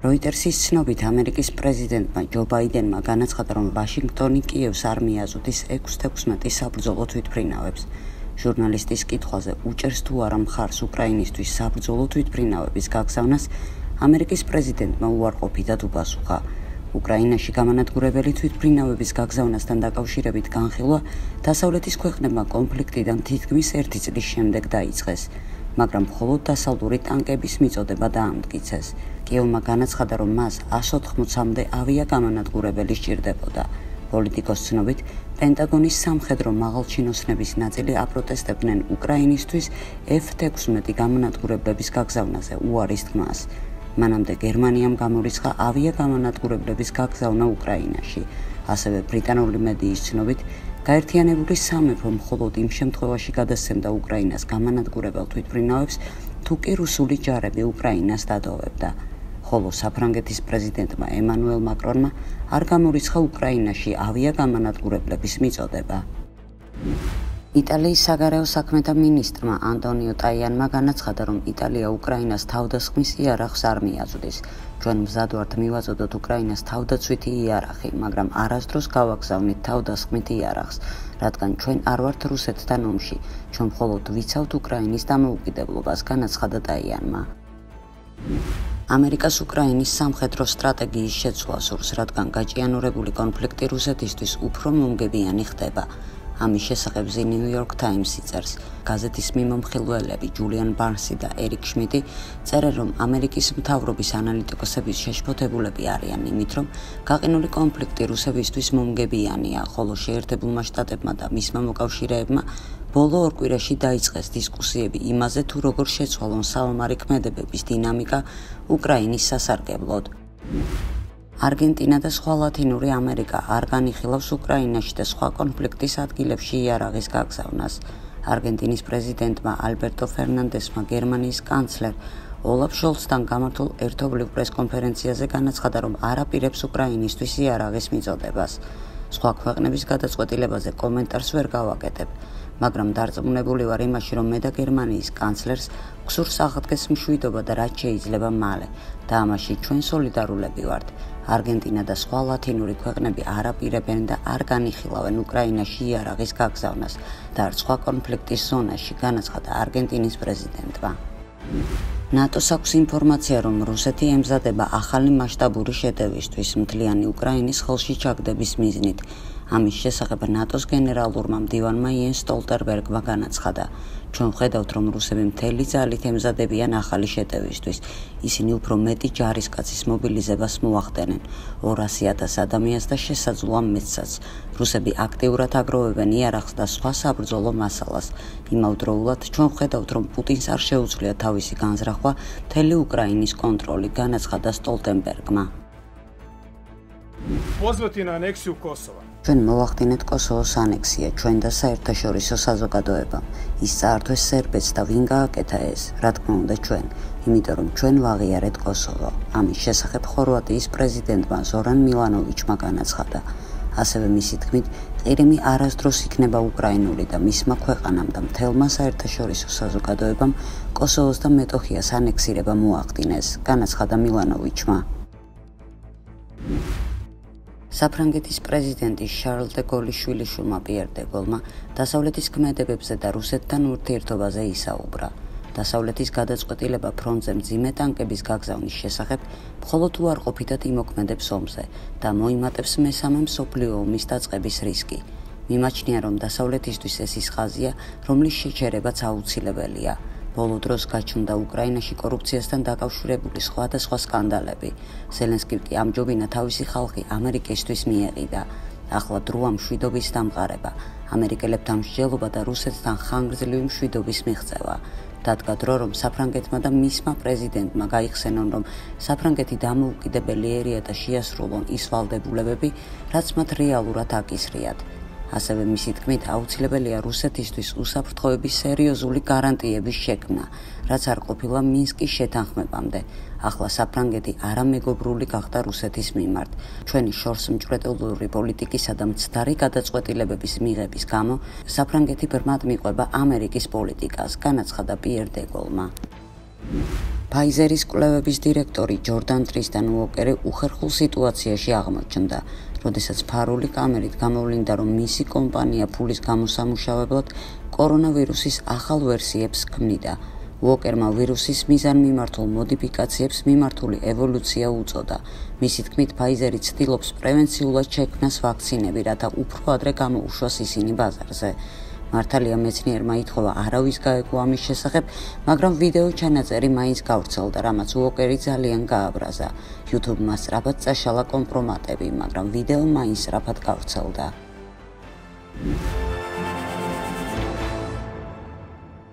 Reutersis ცნობით ამერიკის პრეზიდენტმა ჯო ბაიდენმა განაცხადა, რომ ვაშინგტონი კიევს არ მიაზოდის 6-16 საბრძოლო თვითმფრინავებს. ჟურნალისტის კითხვაზე უჭერს თუ არა მხარს უკრაინისთვის საბრძოლო თვითმფრინავების გაგზავნას, ამერიკის პრეზიდენტმა უარყოფითად უპასუხა. უკრაინაში გამანადგურებელი თვითმფრინავების გაგზავნასთან დაკავშირებით განხილვა დასავლეთის ქვეყნებმა კონფლიქტიდან თითქმის 1 წლის შემდეგ დაიწყეს, მაგრამ მხოლოდ დასავლური ტანკების მიწოდება დაამტკიცეს. კიევმა განაცხადა, რომ მას 180-მდე ავიაგამანადგურებელი სჭირდებოდა. პოლიტიკოს ცნობით, პენტაგონის სამხედრო მაღალჩინოსნების ნაწილი აპროტესტებდნენ უკრაინისთვის F-16 გამანადგურებლების გაგზავნაზე უარის თქმას. მანამდე გერმანიამ გამორიცხა ავიაგამანადგურებლების გაგზავნა უკრაინაში. ასევე ბრიტანული მედიის ცნობით, გაერთიანებული სამეფო მხოლოდ იმ შემთხვევაში გადასცემდა უკრაინას გამანადგურებელ თვითმფრინავებს, თუ კი რუსული ჯარები უკრაინას დატოვებდა. ხოლო საფრანგეთის პრეზიდენტმა ემანუელ მაკრონმა არ გამორიცხა უკრაინაში ავიაგამანადგურებლების მიწოდება. იტალიის საგარეო საქმეთა მინისტრმა ანტონიო ტაიანმა განაცხადა, რომ იტალია უკრაინას თავდასხმის იარაღს არ მიაწვდის. ჩვენ მზად ვართ მივაწოდოთ უკრაინას თავდაცვითი იარაღი, მაგრამ არასდროს გავაგზავნით თავდასხმით იარაღს, რადგან ჩვენ არ ვართ რუსეთთან ომში, ჩვენ მხოლოდ ვიცავთ უკრაინის დამოუკიდებლობას, განაცხადა ტაიანმა. ამერიკას უკრაინის სამხედრო სტრატეგიის შეცვლა სურს, რადგან გაჭიანურებული კონფლიქტი რუსეთისთვის უფრო მომგებიანი ხდება. ამის შესახებ The New York Times-ი წერს. გაზეთის მიმომხილველები ჯულიან ბარნსი და ერიკ შმიტი წერენ, რომ ამერიკის მთავრობის ანალიტიკოსების შეშფოთებულები არიან იმით, რომ გაყინული კონფლიქტი რუსებისთვის მომგებიანია, ხოლო შეერთებულმა შტატებმა და მისმა მოკავშირეებმა ბოლო 2 კვირაში დაიწყეს დისკუსიები იმაზე, თუ როგორ შეცვალონ საომარი ქმედებების დინამიკა უკრაინის სასარგებლოდ. არგენტინა და სხვა ლათინური ამერიკა არ განიხილავს უკრაინაში და სხვა კონფლიქტის ადგილებში იარაღის გაგზავნას. არგენტინის პრეზიდენტმა ალბერტო ფერნანდესმა გერმანიის კანცლერ ოლაფ შოლცთან გამართულ ერთობლივ პრესკონფერენციაზე განაცხადა, რომ არ აპირებს უკრაინისთვის იარაღის მიწოდებას. სხვა ქვეყნების გადაწყვეტილებაზე კომენტარს ვერ გავაკეთებ, მაგრამ დარწმუნებული ვარ იმაში, რომ მე და გერმანიის კანცლერს გსურს აღდგეს მშვიდობა და რაც შეიძლება მალე და ამაში ჩვენ სოლიდარულები ვართ. არგენტინა და სხვა ლათინური ქვეყნები არ აპირებენ და არ განიხილავენ უკრაინაში იარაღის გაგზავნას და არც სხვა კონფლიქტის ზონაში, განაცხადა არგენტინის პრეზიდენტმა. ნატოს აქვს ინფორმაცია, რომ რუსეთი ემზადება ახალი მასშტაბური შეტევისთვის მთლიანი უკრაინის ხელში ჩაგდების მიზნით. ამის შესახებ ნატოს გენერალურმა მდივანმა იენს სტოლტერბერგმა განაცხადა, ჩვენ ვხედავთ, რომ რუსები მთელი ძალით ემზადებიან ახალი შეტევისთვის. ისინი უფრო მეტი ჯარისკაცის მობილიზებას მოახდენენ, 200,000 ადამიანს და შესაძლოა მეტსაც. რუსები აქტიურად აგროვებენ იარაღს და სხვა საბრძოლო მასალას. იმავდროულად ჩვენ ვხედავთ, რომ პუტინს არ შეუძლია თავისი განზრახვა მთელი უკრაინის კონტროლი, განაცხადა სტოლტენბერგმა. Pozvati na aneksiju Kosova. ჩვენ მოვახდინეთ კოსოვოს ანექსია ჩვენ და საერთაშორისო საზოგადოებამ. ის წაართვეს სერბეთს და ვინ გააკეთა ეს? რა თქმა უნდა ჩვენ, იმიტომ რომ ჩვენ ვაღიარეთ კოსოვო. ამის შესახებ ხორვატიის პრეზიდენტმა ზორან მილანოვიჩმა განაცხადა. ასევე მისი თქმით, ყირიმი არასდროს იქნება უკრაინული და მისმა ქვეყანამ და მთელმა საერთაშორისო საზოგადოებამ კოსოვოს და მეტოხიას ანექსირება მოახდინეს, განაცხადა მილანოვიჩმა. საფრანგეთის პრეზიდენტის შარლ დე გოლის შვილიშვილმა პიერ დე გოლმა დასავლეთის ქმედებებზე და რუსეთთან ურთიერთობაზე ისაუბრა. დასავლეთის გადაწყვეტილება ფრონტზე მძიმე ტანკების გაგზავნის შესახებ მხოლოდ უარყოფითად იმოქმედებს ომზე და მოიმატებს მესამე მსოფლიო ომის დაწყების რისკი. მიმაჩნია, რომ დასავლეთისთვის ეს ის ხაზია, რომლის შეჩერებაც აუცილებელია. ბოლო დროს გაჩნდა უკრაინაში კორუფციასთან დაკავშირებული სხვადასხვა სკანდალები. ზელენსკიმ კი ამჯობინა თავისი ხალხი ამერიკისთვის მიეყიდა. ახლა დროა მშვიდობის დამყარება, ამერიკელებთან მსჯელობა და რუსეთთან ხანგრძლივი მშვიდობის მიღწევა. დადგა დრო, რომ საფრანგეთმა და მისმა პრეზიდენტმა გაიხსენონ, რომ საფრანგეთი დამოუკიდებელი ერია და შეასრულონ ის ვალდებულებები, რაც მათ რეალურად აკისრიათ. ასევე მისი თქმით, აუცილებელია რუსეთისთვის უსაფრთხოების სერიოზული გარანტიების შექმნა, რაც არ ყოფილა მინსკის შეთანხმებამდე. ახლა საფრანგეთი არამეგობრული გახდა რუსეთის მიმართ. ჩვენი შორსმჭრეტელური პოლიტიკისა და მცდარი გადაწყვეტილებების მიღების გამო საფრანგეთი ბრმად მიყვება ამერიკის პოლიტიკას, განაცხადა პიერ დე გოლმა. Pfizer-ის კვლევების დირექტორი ჯორდან ტრისტან უოკერი უხერხულ სიტუაციაში აღმოჩნდა, როდესაც ფარული კამერით გამოვლინდა, რომ მისი კომპანია ფულის გამოსამუშავებლად კორონავირუსის ახალ ვერსიებს ქმნიდა. უოკერმა ვირუსის მიზანმიმართულ მოდიფიკაციებს მიმართული ევოლუცია უწოდა. მისი თქმით, Pfizer-ი ცდილობს პრევენციულად შექმნას ვაქცინები, რათა უფრო ადრე გამოუშვას ისინი ბაზარზე. მართალია მეცნიერმა ითხოვა არავის გაეგო ამის შესახებ, მაგრამ ვიდეო ჩანაწერი მაინც გავრცელდა, რამაც უოკერი ძალიან გააბრაზა. YouTube-მა სწრაფად წაშალა კომპრომატები, მაგრამ ვიდეო მაინც სწრაფად გავრცელდა.